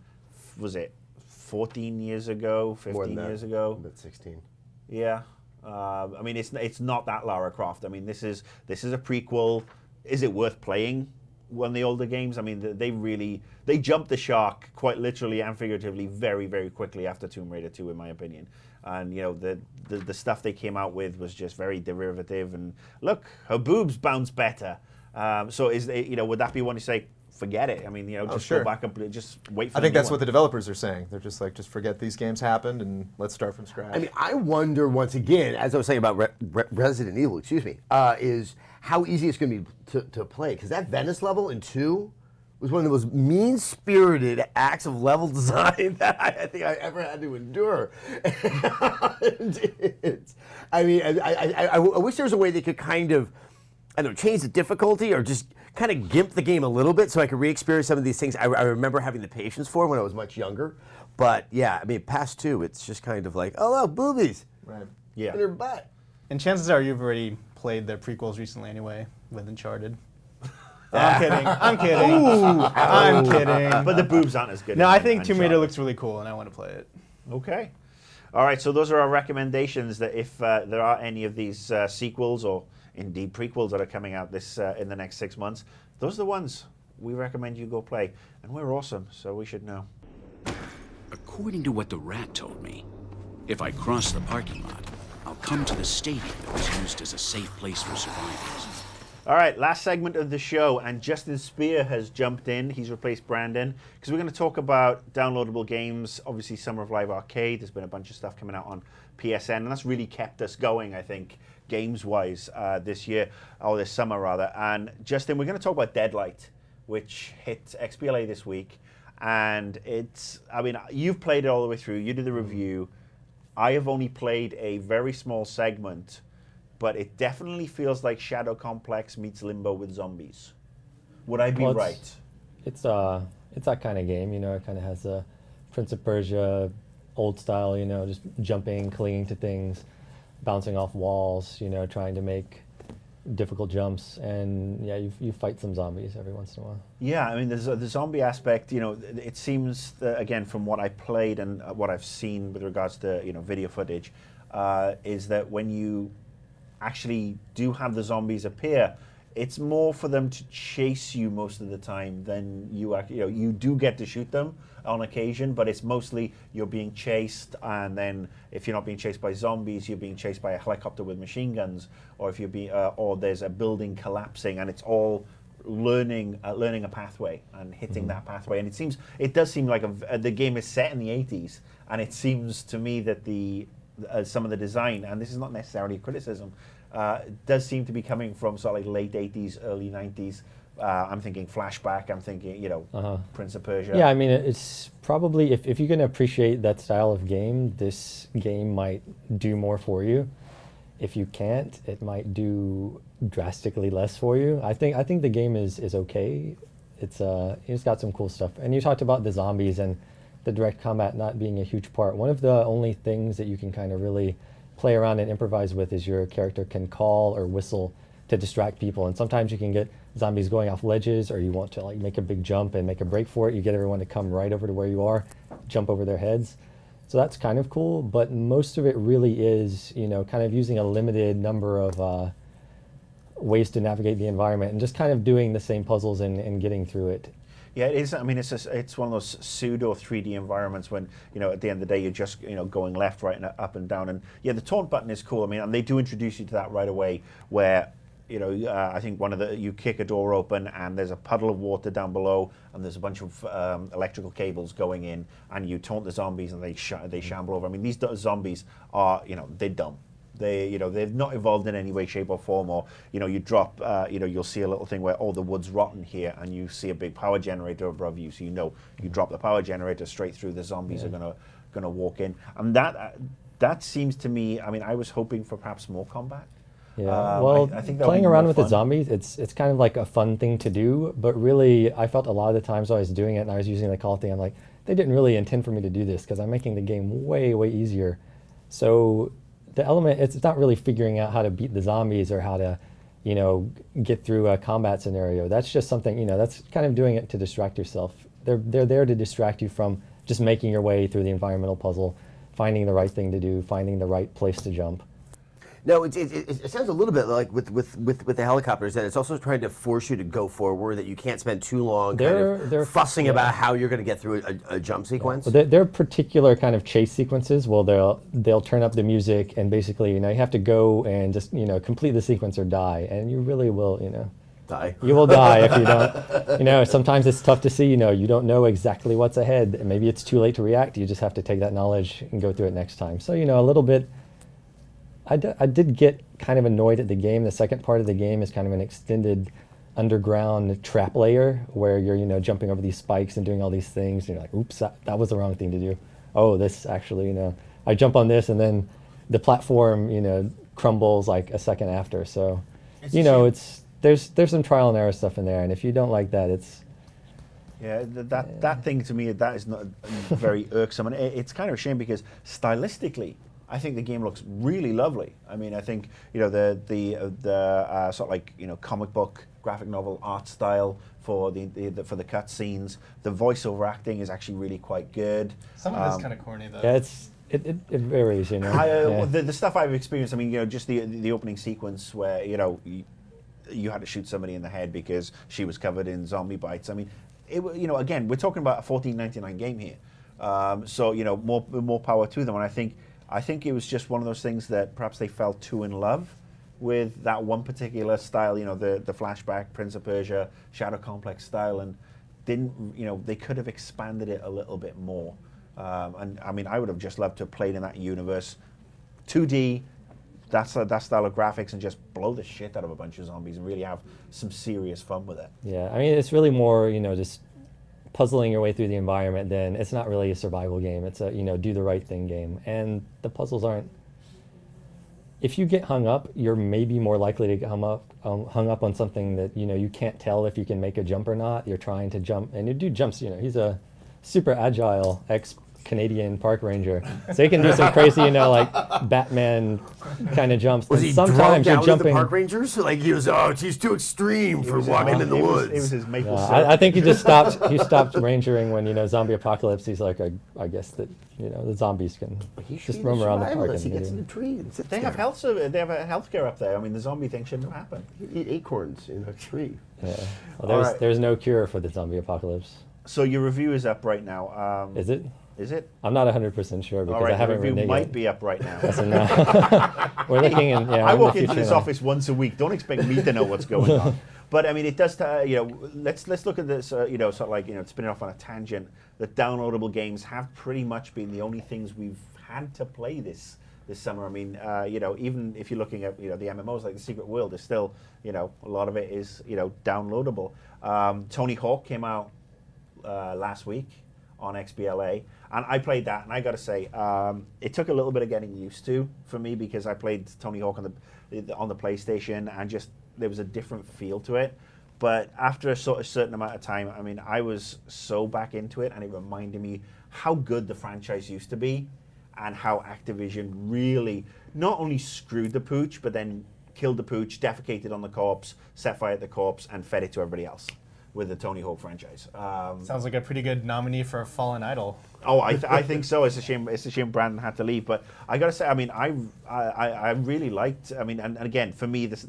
Was it 14 years ago, 15 years ago? About 16. Yeah. I mean, it's not that Lara Croft. I mean, this is a prequel. Is it worth playing one of the older games? I mean, they jumped the shark quite literally and figuratively very, very quickly after Tomb Raider 2, in my opinion. And the stuff they came out with was just very derivative. And look, her boobs bounce better. So would that be one to say forget it. I mean, just sure. go back and just wait for I think the new that's what the developers are saying. They're just like, just forget these games happened and let's start from scratch. I mean, I wonder once again, as I was saying about Resident Evil, is how easy it's going to be to play. Because that Venice level in 2 was one of the most mean-spirited acts of level design that I think I ever had to endure. I wish there was a way they could kind of, I don't know, change the difficulty or just kind of gimp the game a little bit so I could re-experience some of these things I remember having the patience for when I was much younger. But yeah, I mean, past 2, it's just kind of like, oh, look, boobies. Right. Yeah. In her butt. And chances are you've already played the prequels recently anyway with Uncharted. I'm kidding. I'm kidding. I'm kidding. But the boobs aren't as good. No, as I think Tomb Raider Uncharted. looks really cool, and I want to play it. Okay. All right, so those are our recommendations that if there are any of these sequels or indeed prequels that are coming out this in the next 6 months, those are the ones we recommend you go play. And we're awesome, so we should know. According to what the rat told me, if I cross the parking lot, I'll come to the stadium that was used as a safe place for survivors. All right, last segment of the show, and Justin Spear has jumped in. He's replaced Brandon, because we're going to talk about downloadable games. Obviously, Summer of Live Arcade. There's been a bunch of stuff coming out on PSN, and that's really kept us going, I think, games-wise this year, or this summer, rather. And Justin, we're going to talk about Deadlight, which hit XBLA this week. And it's, I mean, you've played it all the way through. You did the review. I have only played a very small segment, but it definitely feels like Shadow Complex meets Limbo with zombies. Would I be right? It's that kind of game, it kind of has a Prince of Persia, old style, just jumping, clinging to things, bouncing off walls, trying to make difficult jumps, and yeah, you fight some zombies every once in a while. Yeah, I mean, there's the zombie aspect. It seems that, again, from what I played and what I've seen with regards to video footage, is that when you actually do have the zombies appear, it's more for them to chase you most of the time than you actually, you do get to shoot them on occasion, but it's mostly you're being chased, and then if you're not being chased by zombies, you're being chased by a helicopter with machine guns, or if you're being, or there's a building collapsing, and it's all learning a pathway and hitting that pathway. And it does seem like the game is set in the 80s, and it seems to me that some of the design, and this is not necessarily a criticism, does seem to be coming from sort of like late 80s, early 90s. I'm thinking Flashback, I'm thinking, Prince of Persia. Yeah, I mean, it's probably, if you can appreciate that style of game, this game might do more for you. If you can't, it might do drastically less for you. I think the game is okay. It's got some cool stuff. And you talked about the zombies and the direct combat not being a huge part. One of the only things that you can kind of really play around and improvise with is your character can call or whistle to distract people. And sometimes you can get zombies going off ledges, or you want to like make a big jump and make a break for it. You get everyone to come right over to where you are, jump over their heads. So that's kind of cool, but most of it really is, kind of using a limited number of ways to navigate the environment and just kind of doing the same puzzles and getting through it. Yeah, it is. I mean, it's one of those pseudo 3D environments when, at the end of the day, you're just, going left, right, and up and down. And yeah, the taunt button is cool. I mean, and they do introduce you to that right away where, I think you kick a door open and there's a puddle of water down below and there's a bunch of electrical cables going in, and you taunt the zombies and they shamble over. I mean, these zombies are, they're dumb. They've not evolved in any way, shape, or form. Or you drop, you'll see a little thing where the wood's rotten here, and you see a big power generator above you. So you drop the power generator straight through. The zombies are gonna walk in, and that seems to me. I mean, I was hoping for perhaps more combat. Yeah, well, I think playing around with fun. the zombies, it's kind of like a fun thing to do. But really, I felt a lot of the times I was doing it and I was using the call thing, I'm like, they didn't really intend for me to do this because I'm making the game way, way easier. So the element, it's not really figuring out how to beat the zombies or how to, get through a combat scenario. That's just something, that's kind of doing it to distract yourself. They're there to distract you from just making your way through the environmental puzzle, finding the right thing to do, finding the right place to jump. No, it sounds a little bit like with the helicopters that it's also trying to force you to go forward, that you can't spend too long They're fussing about how you're going to get through a jump sequence. Well, there are particular kind of chase sequences. Well, they'll turn up the music and basically, you have to go and just, complete the sequence or die. And you really will, Die. You will die if you don't. You know, sometimes it's tough to see. You know, you don't know exactly what's ahead. And maybe it's too late to react. You just have to take that knowledge and go through it next time. So, you know, a little bit. I did get kind of annoyed at the game. The second part of the game is kind of an extended underground trap layer where you're, you know, jumping over these spikes and doing all these things. And you're like, oops, that was the wrong thing to do. Oh, this actually, you know, I jump on this and then the platform, you know, crumbles like a second after. So, you know, there's some trial and error stuff in there. And if you don't like that, it's... Yeah, that thing to me, that is not very irksome. And it's kind of a shame because stylistically, I think the game looks really lovely. I mean, I think, you know, the sort of like, you know, comic book, graphic novel art style for the cutscenes. The voiceover acting is actually really quite good. Some of it's kind of corny though. Yeah, it varies, you know. The stuff I've experienced, I mean, you know, just the opening sequence where, you know, you had to shoot somebody in the head because she was covered in zombie bites. I mean, you know, again, we're talking about a $14.99 game here. So, you know, more power to them. And I think it was just one of those things that perhaps they fell too in love with that one particular style, you know, the flashback, Prince of Persia, Shadow Complex style, and didn't, you know, they could have expanded it a little bit more. And I mean, I would have just loved to have played in that universe, 2D, that style of graphics, and just blow the shit out of a bunch of zombies and really have some serious fun with it. Yeah, I mean, it's really more, you know, just puzzling your way through the environment. Then it's not really a survival game. It's a, you know, do the right thing game. And the puzzles aren't... If you get hung up, you're maybe more likely to get hung up on something that, you know, you can't tell if you can make a jump or not. You're trying to jump, and your dude jumps, you know, he's a super agile ex-Canadian park ranger. So he can do some crazy, you know, like Batman kind of jumps. Was and he sometimes drunk you're out with jumping. the park rangers? Like he was, oh, he's too extreme for walking in the woods. It was his maple syrup. I think he just stopped. He stopped rangering when, you know, zombie apocalypse. He's like, I guess that, you know, the zombies can He should just be roam around the survivalist. park. He And gets in the tree and sits They have healthcare up there. I mean, the zombie thing shouldn't have happened. He eat acorns in a tree. yeah. Well, All right. there's no cure for the zombie apocalypse. So your review is up right now. Is it? Is it? I'm not 100% sure because All right, I haven't the review reneged might yet. be up right now. So now we're looking in. Yeah, I in the walk into future this now. office once a week. Don't expect me to know what's going on. But I mean, it does. You know, let's look at this. You know, sort of like, you know, spinning off on a tangent. The downloadable games have pretty much been the only things we've had to play this summer. I mean, you know, even if you're looking at, you know, the MMOs like the Secret World, is still, you know, a lot of it is, you know, downloadable. Tony Hawk came out last week on XBLA, and I played that, and I got to say, it took a little bit of getting used to for me because I played Tony Hawk on the PlayStation, and just there was a different feel to it. But after a certain amount of time, I mean, I was so back into it, and it reminded me how good the franchise used to be, and how Activision really not only screwed the pooch, but then killed the pooch, defecated on the corpse, set fire at the corpse, and fed it to everybody else with the Tony Hawk franchise. Sounds like a pretty good nominee for a Fallen Idol. Oh, I think so. It's a shame. It's a shame Brandon had to leave. But I gotta say, I mean, I really liked. I mean, and again, for me, this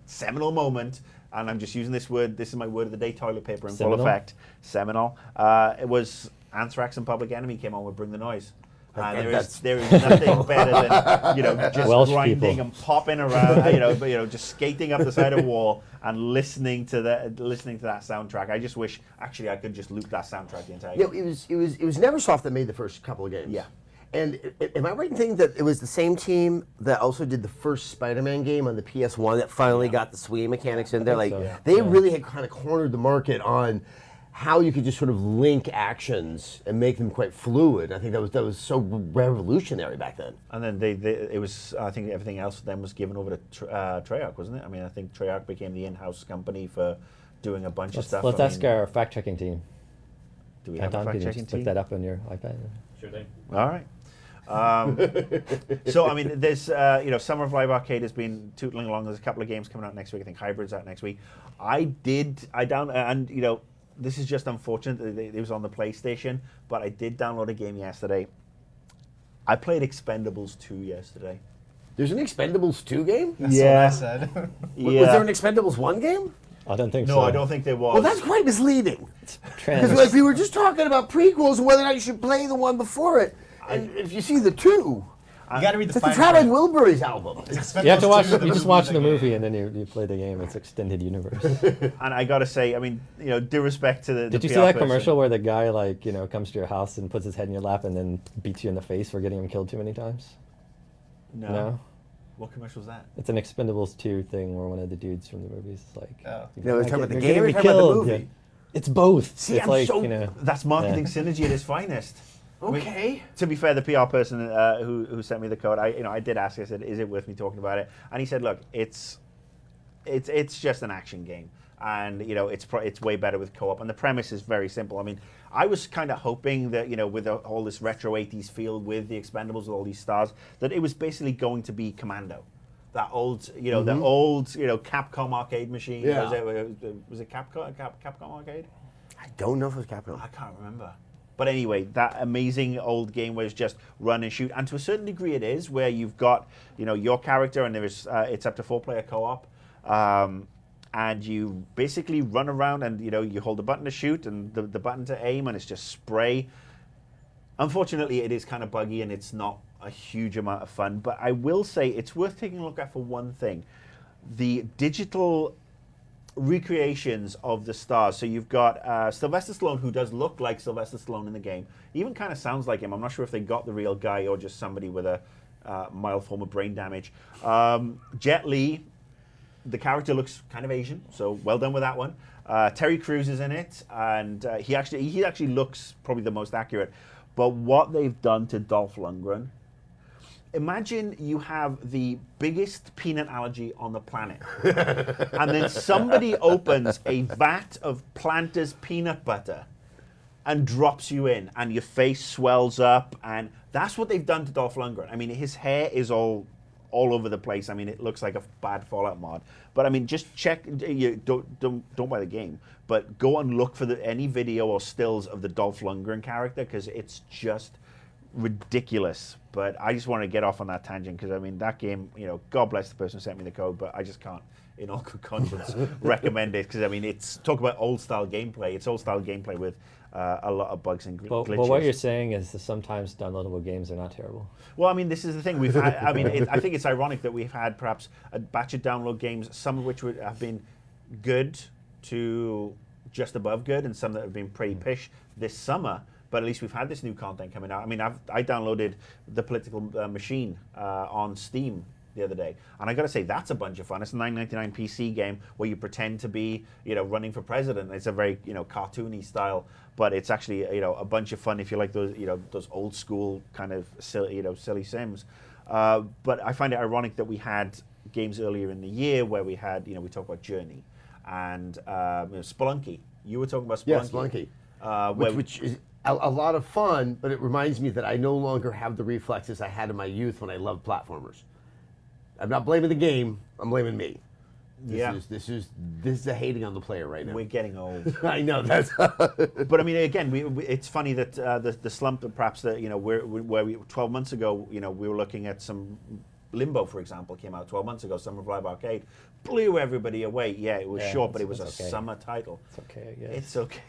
seminal moment, and I'm just using this word. This is my word of the day: toilet paper in full Seminal? effect. Seminal. It was Anthrax and Public Enemy came on with "Bring the Noise." And there is nothing better than, you know, just Welsh grinding people. and popping around, you know, just skating up the side of a wall and listening to that soundtrack. I just wish actually I could just loop that soundtrack the entire game. You know, it was Neversoft that made the first couple of games. Yeah. And am I right in thinking that it was the same team that also did the first Spider-Man game on the PS1 that finally got the swinging mechanics in there? Like, so. Yeah. they really had kind of cornered the market on how you could just sort of link actions and make them quite fluid. I think that was so revolutionary back then. And then it was, I think everything else then was given over to Treyarch, wasn't it? I mean, I think Treyarch became the in-house company for doing a bunch of stuff. Let's I ask mean, our fact-checking team. do we have a Anton, can you fact-checking just look team? that up on your iPad? Sure thing. All right. So I mean, there's you know, Summer of Live Arcade has been tootling along. There's a couple of games coming out next week. I think Hybrid's out next week. And you know, this is just unfortunate that it was on the PlayStation, but I did download a game yesterday. I played Expendables 2 yesterday. There's an Expendables 2 game? That's what I said. Was there an Expendables 1 game? I don't think so. No, I don't think there was. Well, that's quite misleading. Trans- Because like, we were just talking about prequels and whether or not you should play the one before it. And if you see the 2, You got to read the It's the fine Traveling print. Wilburys album. You have to watch. The You just movie watch that the game. movie and then you play the game. It's extended universe. And I gotta say, I mean, you know, due respect to the Did you PR see that person. commercial where the guy like comes to your house and puts his head in your lap and then beats you in the face for getting him killed too many times? No. No. What commercial was that? It's an Expendables 2 thing where one of the dudes from the movie is like, Oh. No, we're talking about the "You're game, getting we're me talking about the killed." movie. Yeah. It's both. See, it's I'm like, so. That's marketing synergy at its finest. I mean, Okay. to be fair, the PR person who sent me the code, I did ask. I said, "Is it worth me talking about it?" And he said, "Look, it's just an action game, and you know, it's way better with co-op. And the premise is very simple. I mean, I was kind of hoping that with all this retro '80s feel with the Expendables, with all these stars, that it was basically going to be Commando, that old, the old, Capcom arcade machine. Yeah. Was it Capcom arcade? I don't know if it was Capcom. I can't remember. But anyway, that amazing old game where it's just run and shoot, and to a certain degree, it is where you've got your character, and there's it's up to 4-player co-op, and you basically run around, and you hold the button to shoot and the button to aim, and it's just spray. Unfortunately, it is kind of buggy and it's not a huge amount of fun. But I will say it's worth taking a look at for one thing: the digital recreations of the stars. So you've got Sylvester Stallone, who does look like Sylvester Stallone in the game. Even kind of sounds like him. I'm not sure if they got the real guy or just somebody with a mild form of brain damage. Jet Li, the character looks kind of Asian, so well done with that one. Terry Crews is in it, and he actually looks probably the most accurate. But what they've done to Dolph Lundgren, imagine you have the biggest peanut allergy on the planet, and then somebody opens a vat of Planters peanut butter and drops you in, and your face swells up, and that's what they've done to Dolph Lundgren. I mean, his hair is all over the place. I mean, it looks like a bad Fallout mod. But I mean, just check. You don't buy the game, but go and look for any video or stills of the Dolph Lundgren character, because it's just ridiculous. But I just want to get off on that tangent, because I mean, that game, God bless the person who sent me the code, but I just can't, in all good conscience, recommend it, because I mean, it's talk about old style gameplay. It's old style gameplay with a lot of bugs and glitches. But what you're saying is that sometimes downloadable games are not terrible. Well, I mean, this is the thing we've had. I mean, I think it's ironic that we've had perhaps a batch of download games, some of which have been good to just above good, and some that have been pretty pish this summer. But at least we've had this new content coming out. I mean, I downloaded The Political Machine on Steam the other day, and I got to say, that's a bunch of fun. It's a $9.99 PC game where you pretend to be, running for president. It's a very, cartoony style, but it's actually, a bunch of fun if you like those, those old school kind of silly, silly Sims. But I find it ironic that we had games earlier in the year where we had, we talked about Journey and Spelunky. You were talking about Spelunky. Yeah, Spelunky. Which is a lot of fun, but it reminds me that I no longer have the reflexes I had in my youth when I loved platformers. I'm not blaming the game. I'm blaming me. This is a hating on the player right now. We're getting old. I know that's. But I mean, again, it's funny that the slump that perhaps that where we 12 months ago, we were looking at some Limbo, for example, came out 12 months ago. Summer of Live Arcade blew everybody away. Yeah, it was short, but it was a summer title. It's okay, I guess. It's okay.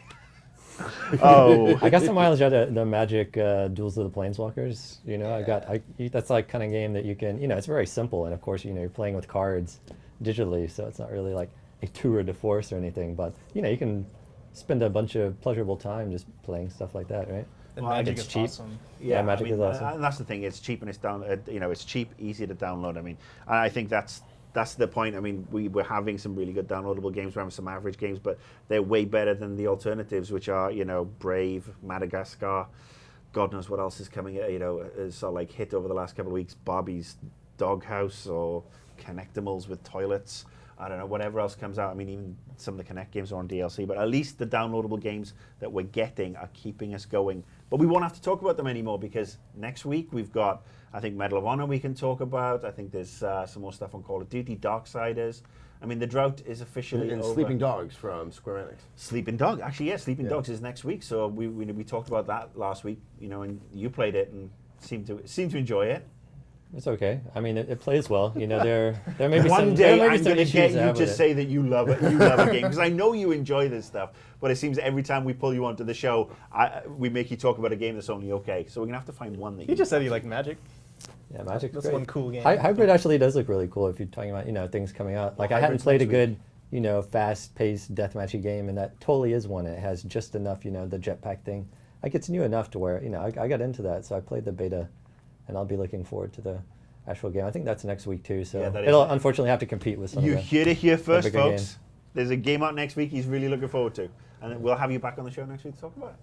Oh, I got some mileage out of the Magic Duels of the Planeswalkers. That's like kind of game that you can, it's very simple, and of course, you're playing with cards digitally, so it's not really like a tour de force or anything, but you can spend a bunch of pleasurable time just playing stuff like that, right? And Well, Magic it's is cheap. awesome. Yeah, Magic is awesome. And that's the thing. It's cheap and it's down. It's cheap, easy to download. I mean, and I think that's the point. I mean, we're having some really good downloadable games. We're having some average games, but they're way better than the alternatives, which are Brave, Madagascar, God knows what else is coming. Is sort of like hit over the last couple of weeks. Barbie's Doghouse or Connectimals with toilets. I don't know, whatever else comes out. I mean, even some of the Kinect games are on DLC, but at least the downloadable games that we're getting are keeping us going. But we won't have to talk about them anymore, because next week we've got, I think, Medal of Honor we can talk about. I think there's some more stuff on Call of Duty, Darksiders. I mean, the drought is officially and over. Sleeping Dogs from Square Enix. Sleeping Dog, actually, yeah, Sleeping Dogs is next week. So we talked about that last week, and you played it and seemed to enjoy it. It's okay. I mean, it plays well. There may be One some, day there may I'm be some going to issues get I you have to with it. say that you love it. You love a game, because I know you enjoy this stuff. But it seems every time we pull you onto the show, we make you talk about a game that's only okay. So we're gonna have to find one that He just said he liked Magic. Yeah, Magic's That's great. one cool game. Hybrid actually does look really cool if you're talking about, things coming out. Like, I hadn't Hybrid's played a next good, fast-paced deathmatchy game, and that totally is one. It has just enough, the jetpack thing. Like, it's new enough to where, I got into that, so I played the beta, and I'll be looking forward to the actual game. I think that's next week, too, so Yeah, that is it'll next. unfortunately have to compete with some You of the... heard it here first, bigger folks. games. There's a game out next week he's really looking forward to. And then we'll have you back on the show next week to talk about it.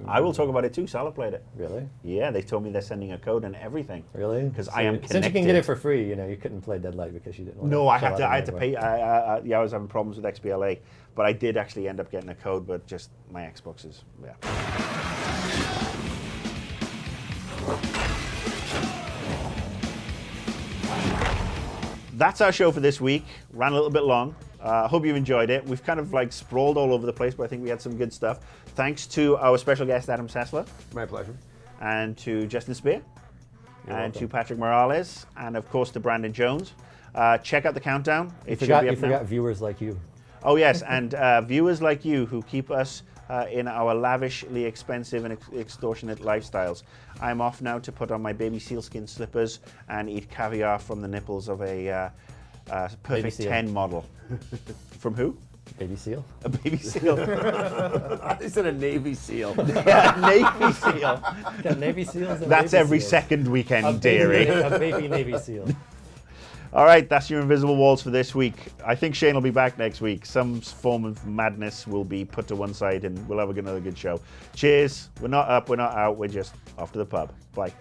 I will talk about it too. Salah played it. Really? Yeah, they told me they're sending a code and everything. Really? Because I am Since you can get connected. it for free, you couldn't play Deadlight because you didn't want No, I shell had out to. the I had to money. pay. I was having problems with XBLA, but I did actually end up getting a code. But just my Xbox is That's our show for this week. Ran a little bit long. Hope you enjoyed it. We've kind of like sprawled all over the place, but I think we had some good stuff. Thanks to our special guest Adam Sessler, My pleasure. and to Justin Spear, and to Patrick Morales, and of course to Brandon Jones. Check out the countdown. It should be You up now. forgot viewers like you. Oh yes, and viewers like you who keep us in our lavishly expensive and extortionate lifestyles. I'm off now to put on my baby sealskin slippers and eat caviar from the nipples of a perfect seal. 10 model. From who? Baby seal. A baby seal. He said a Navy SEAL. Yeah, Navy seal. Got Navy seals. And That's baby every seals. second weekend, A baby, dearie. a baby Navy seal. All right, that's your invisible walls for this week. I think Shane will be back next week. Some form of madness will be put to one side and we'll have another good show. Cheers. We're not up, we're not out, we're just off to the pub. Bye.